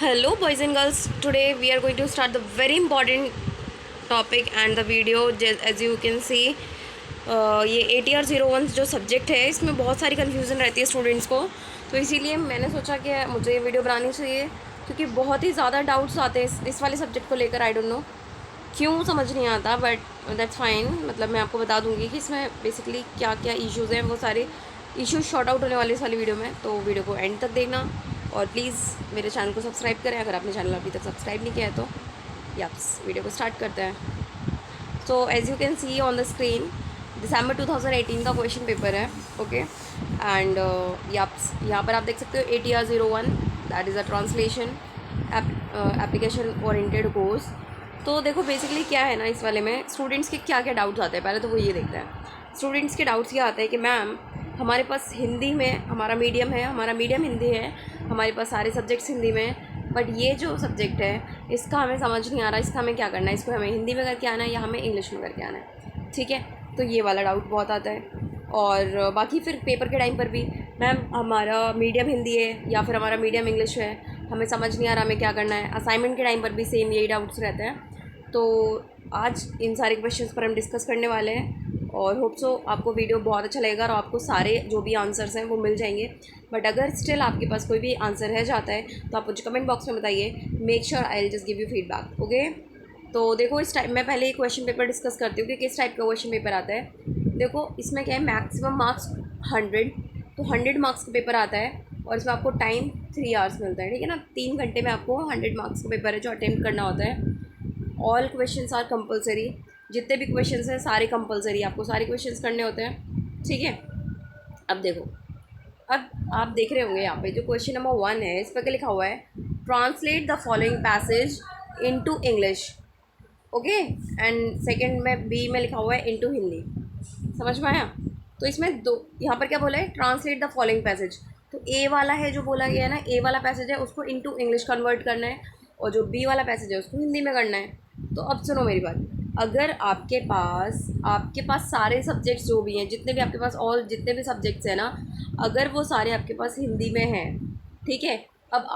Hello, boys and girls. Today we are going to start the very important topic and the video. As you can see, ये ATR01 जो subject है इसमें बहुत सारी confusion रहती है स्टूडेंट्स को, तो इसीलिए मैंने सोचा कि मुझे ये वीडियो बनानी चाहिए क्योंकि बहुत ही ज़्यादा डाउट्स आते हैं इस वाले सब्जेक्ट को लेकर। आई डोंट नो क्यों समझ नहीं आता, बट दैट्स फाइन। मतलब मैं आपको बता दूंगी कि इसमें बेसिकली क्या क्या इश्यूज़ हैं, वो सारे इश्यूज शॉर्ट आउट होने वाले इस वाली वीडियो में, तो वीडियो को एंड तक देखना। और प्लीज़ मेरे चैनल को सब्सक्राइब करें अगर आपने चैनल अभी तक सब्सक्राइब नहीं किया है तो। यप्स, वीडियो को स्टार्ट करते हैं। So as you can see on the screen, दिसंबर 2018 का क्वेश्चन पेपर है, ओके। एंड यप्स, यहाँ पर आप देख सकते हो ATR01, that is a translation application oriented course. तो देखो बेसिकली क्या है ना, इस वाले में स्टूडेंट्स के क्या क्या डाउट्स आते हैं, पहले तो वो ये देखते हैं। स्टूडेंट्स के डाउट्स ये आते हैं कि मैम हमारे पास हिंदी में हमारा मीडियम है, हमारा मीडियम हिंदी है, हमारे पास सारे सब्जेक्ट्स हिंदी में, बट ये जो सब्जेक्ट है इसका हमें समझ नहीं आ रहा, इसका हमें क्या करना है, इसको हमें हिंदी में करके आना है या हमें इंग्लिश में करके आना है, ठीक है। तो ये वाला डाउट बहुत आता है। और बाकी फिर पेपर के टाइम पर भी, मैम हमारा मीडियम हिंदी है या फिर हमारा मीडियम इंग्लिश है, हमें समझ नहीं आ रहा हमें क्या करना है। असाइनमेंट के टाइम पर भी सेम यही डाउट्स रहते हैं। तो आज इन सारे क्वेश्चंस पर हम डिस्कस करने वाले हैं और होप सो आपको वीडियो बहुत अच्छा लगेगा और आपको सारे जो भी आंसर्स हैं वो मिल जाएंगे। बट अगर स्टिल आपके पास कोई भी आंसर रह जाता है तो आप मुझे कमेंट बॉक्स में बताइए। Make sure I will just give you feedback, okay. तो देखो इस टाइप मैं पहले क्वेश्चन पेपर डिस्कस करती हूँ कि किस टाइप का क्वेश्चन पेपर आता है। देखो इसमें क्या है, मैक्सिमम मार्क्स 100, तो 100 मार्क्स का पेपर आता है और इसमें आपको टाइम 3 आवर्स मिलता है, ठीक है ना। 3 घंटे में आपको 100 मार्क्स का पेपर है जो अटेम्प्ट करना होता है। ऑल क्वेश्चंस आर कंपलसरी, जितने भी क्वेश्चंस हैं सारे कंपलसरी, आपको सारे क्वेश्चंस करने होते हैं, ठीक है। अब देखो, अब आप देख रहे होंगे यहाँ पे जो क्वेश्चन नंबर 1 है, इस पर क्या लिखा हुआ है, translate the following passage into English, okay. And second में बी में लिखा हुआ है इनटू हिंदी। समझ में आया? तो इसमें दो, यहाँ पर क्या बोला है, ट्रांसलेट द फॉलोइंग पैसेज। तो ए वाला है जो बोला गया है ना, ए वाला पैसेज है उसको इनटू इंग्लिश कन्वर्ट करना है और जो बी वाला पैसेज है उसको हिंदी में करना है। तो अब सुनो मेरी बात, अगर आपके पास सारे सब्जेक्ट्स जो भी हैं, जितने भी आपके पास और जितने भी सब्जेक्ट्स हैं ना, अगर वो सारे आपके पास हिंदी में हैं, ठीक है। अब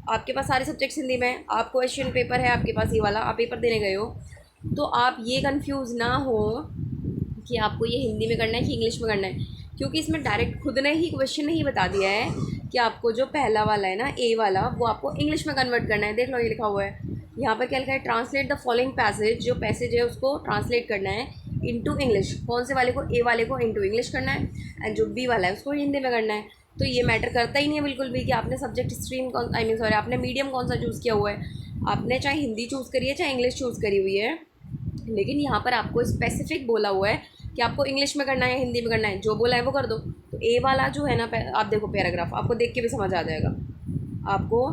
आपके पास सारे सब्जेक्ट्स हिंदी में हैं, आप क्वेश्चन पेपर है आपके पास ये वाला, आप पेपर देने गए हो, तो आप ये कंफ्यूज ना हो कि आपको ये हिंदी में करना है कि इंग्लिश में करना है, क्योंकि इसमें डायरेक्ट खुद ने ही क्वेश्चन ने ही बता दिया है कि आपको जो पहला वाला है ना, ए वाला, वो आपको इंग्लिश में कन्वर्ट करना है। देख लो ये लिखा हुआ है यहाँ पर, क्या लिखा है, ट्रांसलेट द फॉलोइंग पैसेज, जो पैसेज है उसको ट्रांसलेट करना है इनटू इंग्लिश। कौन से वाले को, ए वाले को इनटू इंग्लिश करना है एंड जो बी वाला है उसको हिंदी में करना है। तो ये मैटर करता ही नहीं है बिल्कुल भी कि आपने सब्जेक्ट स्ट्रीम कौन, आई मीन सॉरी, आपने मीडियम कौन सा चूज़ किया हुआ है। आपने चाहे हिंदी चूज़ करी है चाहे इंग्लिश चूज़ करी हुई है, लेकिन यहाँ पर आपको स्पेसिफिक बोला हुआ है कि आपको इंग्लिश में करना है या हिंदी में करना है, जो बोला है वो कर दो। तो ए वाला जो है ना, आप देखो पैराग्राफ, आपको देख के भी समझ आ जाएगा, आपको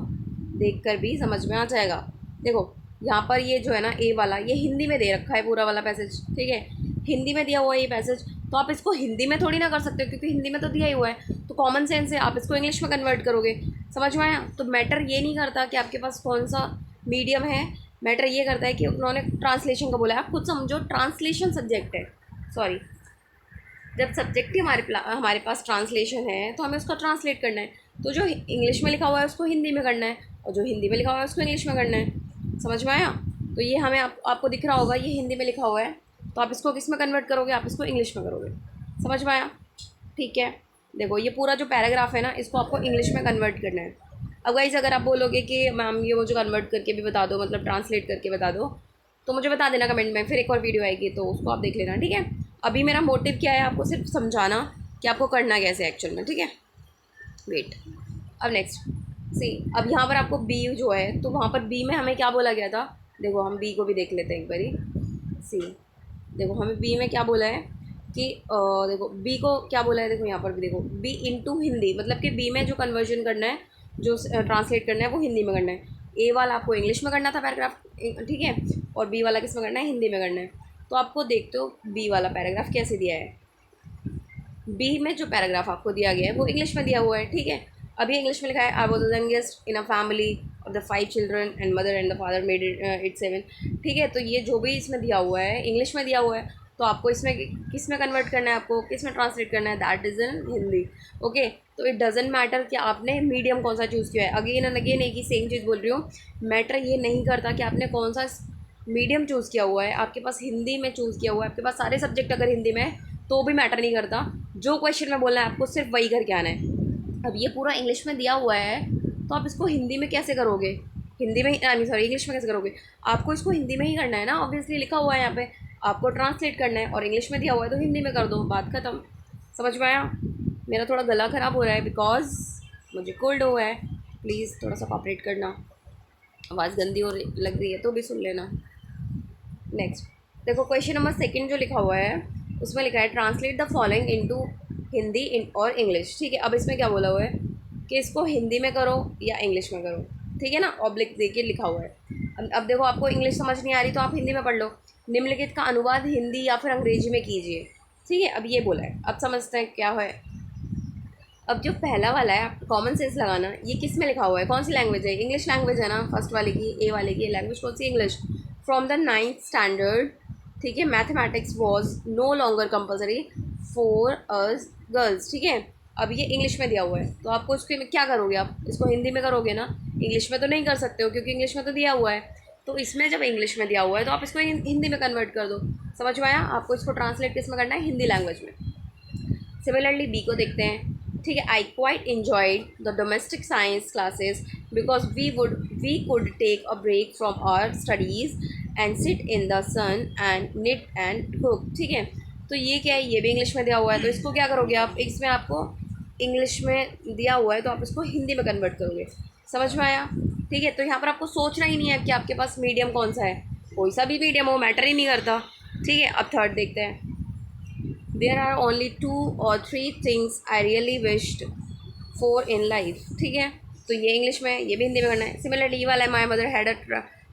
देख कर भी समझ में आ जाएगा। देखो यहाँ पर ये जो है ना, ए वाला, ये हिंदी में दे रखा है पूरा वाला पैसेज, ठीक है, हिंदी में दिया हुआ है ये पैसेज। तो आप इसको हिंदी में थोड़ी ना कर सकते हो क्योंकि हिंदी में तो दिया ही हुआ है, तो कॉमन सेंस है आप इसको इंग्लिश में कन्वर्ट करोगे। समझ में आया? तो मैटर ये नहीं करता कि आपके पास कौन सा मीडियम है, मैटर ये करता है कि उन्होंने ट्रांसलेशन का बोला है। आप खुद समझो, ट्रांसलेशन सब्जेक्ट है, सॉरी, जब सब्जेक्ट ही हमारे पास ट्रांसलेशन है तो हमें उसका ट्रांसलेट करना है। तो जो इंग्लिश में लिखा हुआ है उसको हिंदी में करना है और जो हिंदी में लिखा हुआ है उसको इंग्लिश में करना है। समझ में आया? तो ये हमें आपको दिख रहा होगा, ये हिंदी में लिखा हुआ है, तो आप इसको किस में कन्वर्ट करोगे, आप इसको इंग्लिश में करोगे। समझ में आया? ठीक है। देखो ये पूरा जो पैराग्राफ है ना, इसको आपको इंग्लिश में कन्वर्ट करना है। अब गाइस अगर आप बोलोगे कि मैम ये मुझे कन्वर्ट करके भी बता दो, मतलब ट्रांसलेट करके बता दो, तो मुझे बता देना कमेंट में, फिर एक और वीडियो आएगी तो उसको आप देख लेना, ठीक है। अभी मेरा मोटिव क्या है, आपको सिर्फ समझाना कि आपको करना कैसे एक्चुअल में, ठीक है। वेट, अब नेक्स्ट सी, अब यहाँ पर आपको बी जो है, तो वहाँ पर बी में हमें क्या बोला गया था, देखो हम बी को भी देख लेते हैं एक बारी। सी, देखो हमें बी में क्या बोला है कि देखो बी को क्या बोला है, देखो यहाँ पर भी देखो, बी इंटू हिंदी, मतलब कि बी में जो कन्वर्जन करना है, जो ट्रांसलेट करना है वो हिंदी में करना है। ए वाला आपको इंग्लिश में करना था पैराग्राफ, ठीक है, और बी वाला किस में करना है, हिंदी में करना है। तो आपको देखते हो बी वाला पैराग्राफ कैसे दिया है, बी में जो पैराग्राफ आपको दिया गया है वो इंग्लिश में दिया हुआ है, ठीक है। अभी इंग्लिश में लिखा है, I was the youngest in a family of the 5 children and mother and the father made it 7, ठीक है। तो ये जो भी इसमें दिया हुआ है इंग्लिश में दिया हुआ है, तो आपको इसमें किस में कन्वर्ट करना है, आपको किस में ट्रांसलेट करना है, that is in Hindi. Okay, तो इट डजेंट मैटर कि आपने मीडियम कौन सा चूज़ किया है। अगेन एंड अगेन एक ही सेम चीज़ बोल रही हूँ, मैटर ये नहीं करता कि आपने कौन सा मीडियम चूज़ किया हुआ है। आपके पास हिंदी में चूज़ किया हुआ है, आपके पास सारे सब्जेक्ट अगर हिंदी में है तो भी मैटर नहीं करता। जो क्वेश्चन में बोलना है आपको सिर्फ वही करके आना है। अब ये पूरा इंग्लिश में दिया हुआ है तो आप इसको हिंदी में कैसे करोगे, हिंदी में आई मीन सॉरी इंग्लिश में कैसे करोगे। आपको इसको हिंदी में ही करना है ना, ऑब्वियसली लिखा हुआ है यहाँ पे, आपको ट्रांसलेट करना है और इंग्लिश में दिया हुआ है तो हिंदी में कर दो, बात खत्म। समझ में आया? मेरा थोड़ा गला ख़राब हो रहा है बिकॉज मुझे कोल्ड हुआ है, प्लीज़ थोड़ा सा कॉपरेट करना। आवाज़ गंदी हो लग रही है तो भी सुन लेना। नेक्स्ट देखो, क्वेश्चन नंबर सेकंड जो लिखा हुआ है उसमें लिखा है translate the following into Hindi और इंग्लिश। ठीक है, अब इसमें क्या बोला हुआ है कि इसको हिंदी में करो या इंग्लिश में करो। ठीक है ना, ऑब्लिक देखिए लिखा हुआ है। अब देखो, आपको इंग्लिश समझ नहीं आ रही तो आप हिंदी में पढ़ लो। निम्नलिखित का अनुवाद हिंदी या फिर अंग्रेजी में कीजिए। ठीक है, अब ये बोला है, अब समझते हैं क्या है। अब जो पहला वाला है कॉमन सेंस लगाना, ये किस में लिखा हुआ है, कौन सी लैंग्वेज है, इंग्लिश लैंग्वेज है ना, फर्स्ट वाले की, ए वाले की लैंग्वेज कौन सी, English. From the 9th standard, ठीक है, mathematics was no longer compulsory for us girls. ठीक है, अब ये इंग्लिश में दिया हुआ है तो आपको इसके में क्या करोगे, आप इसको हिंदी में करोगे ना, इंग्लिश में तो नहीं कर सकते हो क्योंकि इंग्लिश में तो दिया हुआ है। तो इसमें जब इंग्लिश में दिया हुआ है तो आप इसको हिंदी में कन्वर्ट कर दो। समझ में आया? आपको इसको ट्रांसलेट किस में करना है, हिंदी लैंग्वेज में। सिमिलरली बी को देखते हैं। ठीक है, I quite enjoyed the domestic science classes because we could take a break from our studies and sit in the sun and knit and cook. ठीक है, तो ये क्या है, ये भी इंग्लिश में दिया हुआ है तो इसको क्या करोगे आप, इसमें आपको इंग्लिश में दिया हुआ है तो आप इसको हिंदी में कन्वर्ट करोगे। समझ में आया? ठीक है, तो यहाँ पर आपको सोचना ही नहीं है कि आपके पास मीडियम कौन सा है, कोई सा भी मीडियम हो, मैटर ही नहीं करता। ठीक है, अब थर्ड देखते हैं। There are only 2 or 3 things I really wished for in life. ठीक है, तो ये इंग्लिश में, ये भी हिंदी में करना है। सिमिलरली ये वाला है, my mother had a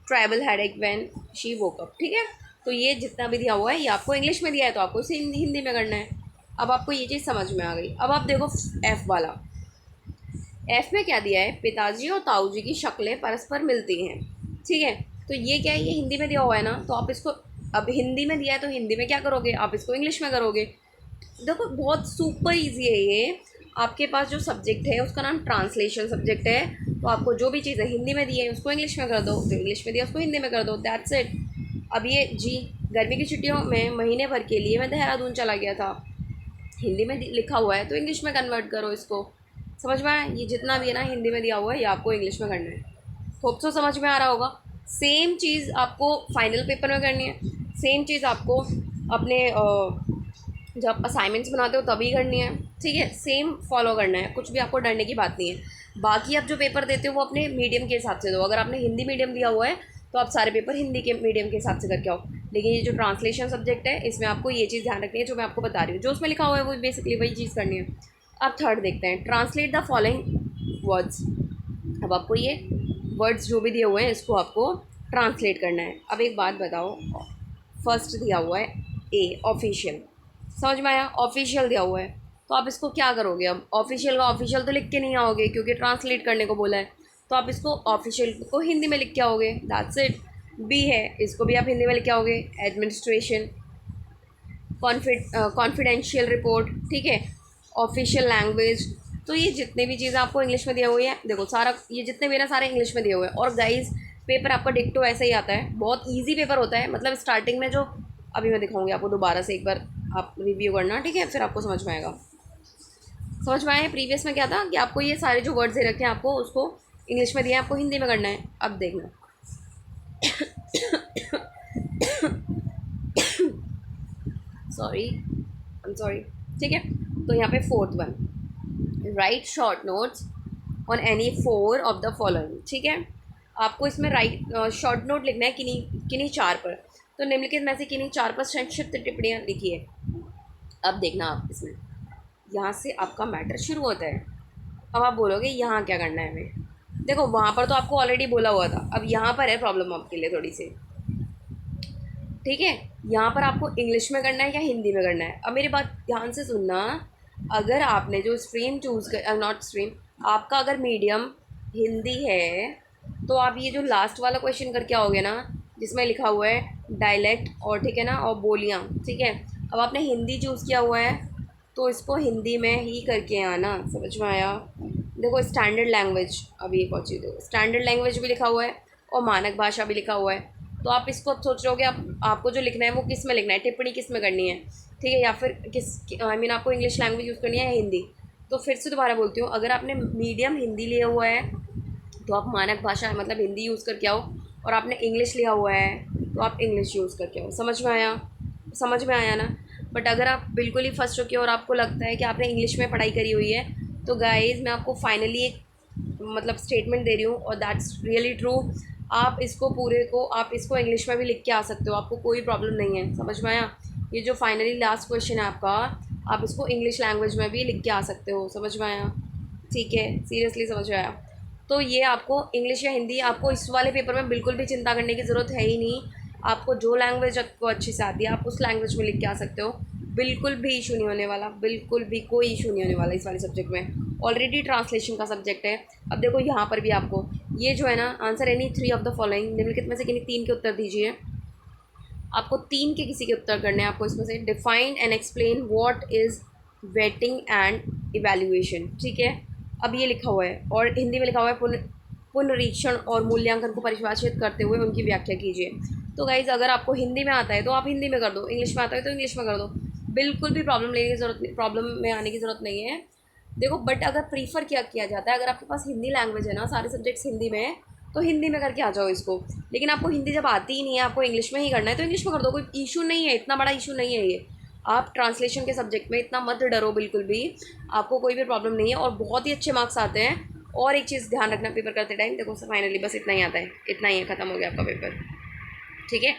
tribal headache when she woke up. ठीक है, तो ये जितना भी दिया हुआ है ये आपको इंग्लिश में दिया है तो आपको इसे हिंदी में करना है। अब आपको ये चीज़ समझ में आ गई। अब आप देखो एफ़ वाला, एफ में क्या दिया है, पिताजी और ताऊजी की शक्लें परस्पर मिलती हैं। ठीक है, तो ये क्या है, ये हिंदी में दिया हुआ है ना, तो आप इसको, अब हिंदी में दिया है तो हिंदी में क्या करोगे, आप इसको इंग्लिश में करोगे। देखो बहुत सुपर इजी है ये। आपके पास जो सब्जेक्ट है उसका नाम ट्रांसलेशन सब्जेक्ट है, तो आपको जो भी चीज़ है हिंदी में दी है उसको इंग्लिश में कर दो, जो इंग्लिश में दिया उसको हिंदी में कर दो, दैट्स इट। अब ये जी, गर्मी की छुट्टियों में महीने भर के लिए मैं देहरादून चला गया था, हिंदी में लिखा हुआ है तो इंग्लिश में कन्वर्ट करो इसको। समझ में आया? ये जितना भी है ना हिंदी में दिया हुआ है ये आपको इंग्लिश में करना है। होप सो समझ में आ रहा होगा। सेम चीज़ आपको फाइनल पेपर में करनी है, सेम चीज़ आपको अपने जब असाइनमेंट्स बनाते हो तभी करनी है। ठीक है, सेम फॉलो करना है, कुछ भी आपको डरने की बात नहीं है। बाकी आप जो पेपर देते हो वो अपने मीडियम के हिसाब से दो। अगर आपने हिंदी मीडियम दिया हुआ है तो आप सारे पेपर हिंदी के मीडियम के हिसाब से करके आओ। लेकिन ये जो ट्रांसलेशन सब्जेक्ट है इसमें आपको ये चीज़ ध्यान रखनी है जो मैं आपको बता रही हूँ, जो उसमें लिखा हुआ है वो बेसिकली वही चीज़ करनी है। अब थर्ड देखते हैं, ट्रांसलेट द फॉलोइंग वर्ड्स। अब आपको ये वर्ड्स जो भी दिए हुए हैं इसको आपको ट्रांसलेट करना है। अब एक बात बताओ, फर्स्ट दिया हुआ है ए ऑफिशियल, समझ में आया? ऑफिशियल दिया हुआ है तो आप इसको क्या करोगे, अब ऑफिशियल का ऑफिशियल तो लिख के नहीं आओगे क्योंकि ट्रांसलेट करने को बोला है, तो आप इसको ऑफिशियल को हिंदी में लिख के आओगे, दैट्स इट। बी है, इसको भी आप हिंदी में लिख के आओगे, एडमिनिस्ट्रेशन, कॉन्फिडेंशियल रिपोर्ट। ठीक है, ऑफिशियल लैंग्वेज। तो ये जितने भी चीज़ें आपको इंग्लिश में दिया हुआ है, देखो सारा ये जितने भी ना सारे इंग्लिश में दिए हुए हैं। और गाइज पेपर आपका डिक्टो ऐसा ही आता है, बहुत ईजी पेपर होता है। मतलब स्टार्टिंग में जो अभी मैं दिखाऊंगी आपको, दोबारा से एक बार आप रिव्यू करना, ठीक है, फिर आपको समझ में आएगा। समझ में आए? प्रीवियस में क्या था कि आपको ये सारे जो वर्ड्स दे रखे हैं आपको उसको इंग्लिश में दिया है, आपको हिंदी में करना है। अब देखना सॉरी, आई एम सॉरी। ठीक है, तो यहाँ पे fourth one, right short notes on any 4 of the following. ठीक है, आपको इसमें राइट शॉर्ट नोट लिखना है किन्हीं 4 पर। तो निम्नलिखित में से किन्हीं 4 पर संक्षिप्त टिप्पणियाँ लिखिए। अब देखना आप इसमें, यहाँ से आपका मैटर शुरू होता है। अब आप बोलोगे यहाँ क्या करना है हमें, देखो वहाँ पर तो आपको ऑलरेडी बोला हुआ था, अब यहाँ पर है प्रॉब्लम आपके लिए थोड़ी सी। ठीक है, यहाँ पर आपको इंग्लिश में करना है या हिंदी में करना है। अब मेरी बात ध्यान से सुनना, अगर आपने जो स्ट्रीम चूज़ कर, नॉट स्ट्रीम, आपका अगर मीडियम हिंदी है तो आप ये जो लास्ट वाला क्वेश्चन करके आओगे ना, जिसमें लिखा हुआ है डायलेक्ट और ठीक है ना, और बोलियाँ, ठीक है। अब आपने हिंदी चूज़ किया हुआ है तो इसको हिंदी में ही करके आना, समझ में आया। देखो स्टैंडर्ड लैंग्वेज, अभी एक और चीज़ देखो, स्टैंडर्ड लैंग्वेज भी लिखा हुआ है और मानक भाषा भी लिखा हुआ है। तो आप इसको अब सोच रहे हो कि आपको जो लिखना है वो किस में लिखना है, टिप्पणी किस में करनी है, ठीक है, या फिर किस आई मीन आपको इंग्लिश लैंग्वेज यूज़ करनी है या हिंदी। तो फिर से दोबारा बोलती हूँ, अगर आपने मीडियम हिंदी लिया हुआ है तो आप मानक भाषा मतलब हिंदी यूज़ करके आओ, और आपने इंग्लिश लिया हुआ है तो आप इंग्लिश यूज़ करके आओ। समझ में आया, समझ में आया ना। बट अगर आप बिल्कुल ही फंस चुके हो और आपको लगता है कि आपने इंग्लिश में पढ़ाई करी हुई है, तो गाइज़ मैं आपको फाइनली एक मतलब स्टेटमेंट दे रही हूँ, और दैट्स रियली ट्रू। आप इसको पूरे को आप इसको इंग्लिश में भी लिख के आ सकते हो, आपको कोई प्रॉब्लम नहीं है। समझ में आया। ये जो फाइनली लास्ट क्वेश्चन है आपका, आप इसको इंग्लिश लैंग्वेज में भी लिख के आ सकते हो। समझ में आया, ठीक है, सीरियसली समझ में आया। तो ये आपको इंग्लिश या हिंदी, आपको इस वाले पेपर में बिल्कुल भी चिंता करने की ज़रूरत है ही नहीं। आपको जो लैंग्वेज आपको अच्छी से आती है आप उस लैंग्वेज में लिख के आ सकते हो, बिल्कुल भी इशू नहीं होने वाला, बिल्कुल भी कोई इशू नहीं होने वाला इस वाले सब्जेक्ट में। ऑलरेडी ट्रांसलेशन का सब्जेक्ट है। अब देखो यहाँ पर भी आपको ये जो है ना, answer any 3 of the following, निम्नलिखित में से किन्हीं 3 के उत्तर दीजिए। आपको 3 के किसी के उत्तर करने हैं। आपको इसमें से define and explain what is waiting and evaluation, ठीक है। अब ये लिखा हुआ है और हिंदी में लिखा हुआ है पुनरीक्षण और मूल्यांकन को परिभाषित करते हुए उनकी व्याख्या कीजिए। तो गाइज़ अगर आपको हिंदी में आता है तो आप हिंदी में कर दो, इंग्लिश में आता है तो इंग्लिश में कर दो, बिल्कुल भी प्रॉब्लम में आने की ज़रूरत नहीं है। देखो बट अगर प्रीफर किया जाता है, अगर आपके पास हिंदी लैंग्वेज है ना, सारे सब्जेक्ट्स हिंदी में है, तो हिंदी में करके आ जाओ इसको। लेकिन आपको हिंदी जब आती ही नहीं है, आपको इंग्लिश में ही करना है, तो इंग्लिश में कर दो, कोई इशू नहीं है, इतना बड़ा इशू नहीं है ये। आप ट्रांसलेशन के सब्जेक्ट में इतना मत डरो बिल्कुल भी, आपको कोई भी प्रॉब्लम नहीं है और बहुत ही अच्छे मार्क्स आते हैं। और एक चीज़ ध्यान रखना पेपर करते टाइम, देखो फाइनली बस इतना ही आता है, इतना ही है, ख़त्म हो गया आपका पेपर, ठीक है।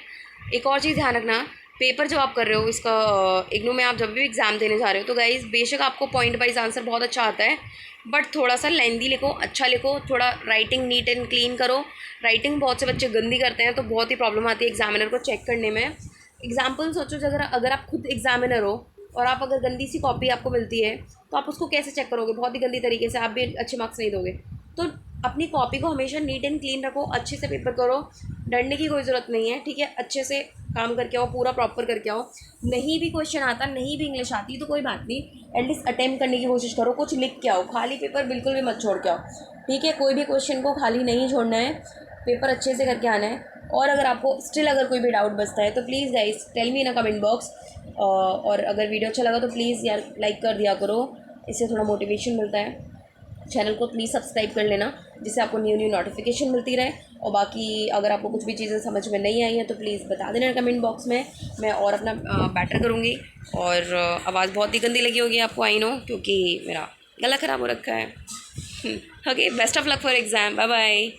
एक और चीज़ ध्यान रखना, पेपर जब आप कर रहे हो इसका इग्नू में, आप जब भी एग्ज़ाम देने जा रहे हो तो गाइज़ बेशक आपको पॉइंट वाइज आंसर बहुत अच्छा आता है, बट थोड़ा सा लेंदी लिखो, अच्छा लिखो, थोड़ा राइटिंग नीट एंड क्लीन करो। राइटिंग बहुत से बच्चे गंदी करते हैं तो बहुत ही प्रॉब्लम आती है एग्जामिनर को चेक करने में। एग्जाम्पल सोचो, अगर आप खुद एग्जामिनर हो और आप अगर गंदी सी कॉपी आपको मिलती है तो आप उसको कैसे चेक करोगे, बहुत ही गंदी तरीके से, आप भी अच्छे मार्क्स नहीं दोगे। तो अपनी कॉपी को हमेशा नीट एंड क्लीन रखो, अच्छे से पेपर करो, डरने की कोई ज़रूरत नहीं है, ठीक है। अच्छे से काम करके आओ, पूरा प्रॉपर करके आओ। नहीं भी क्वेश्चन आता, नहीं भी इंग्लिश आती तो कोई बात नहीं, एटलीस्ट अटेम्प्ट करने की कोशिश करो, कुछ लिख के आओ, खाली पेपर बिल्कुल भी मत छोड़ के आओ, ठीक है। कोई भी क्वेश्चन को खाली नहीं छोड़ना है, पेपर अच्छे से करके आना है। और अगर आपको स्टिल अगर कोई भी डाउट बचता है तो please guys tell me in a comment box. और अगर वीडियो अच्छा लगा तो प्लीज़ यार लाइक कर दिया करो, इससे थोड़ा मोटिवेशन मिलता है। चैनल को प्लीज़ सब्सक्राइब कर लेना जिससे आपको न्यू नोटिफिकेशन मिलती रहे। और बाकी अगर आपको कुछ भी चीज़ें समझ में नहीं आई हैं तो प्लीज़ बता देना कमेंट बॉक्स में, मैं और अपना बेटर करूँगी। और आवाज़ बहुत ही गंदी लगी होगी आपको, आई नो, क्योंकि मेरा गला ख़राब हो रखा है। Okay, best of luck for exam, bye bye.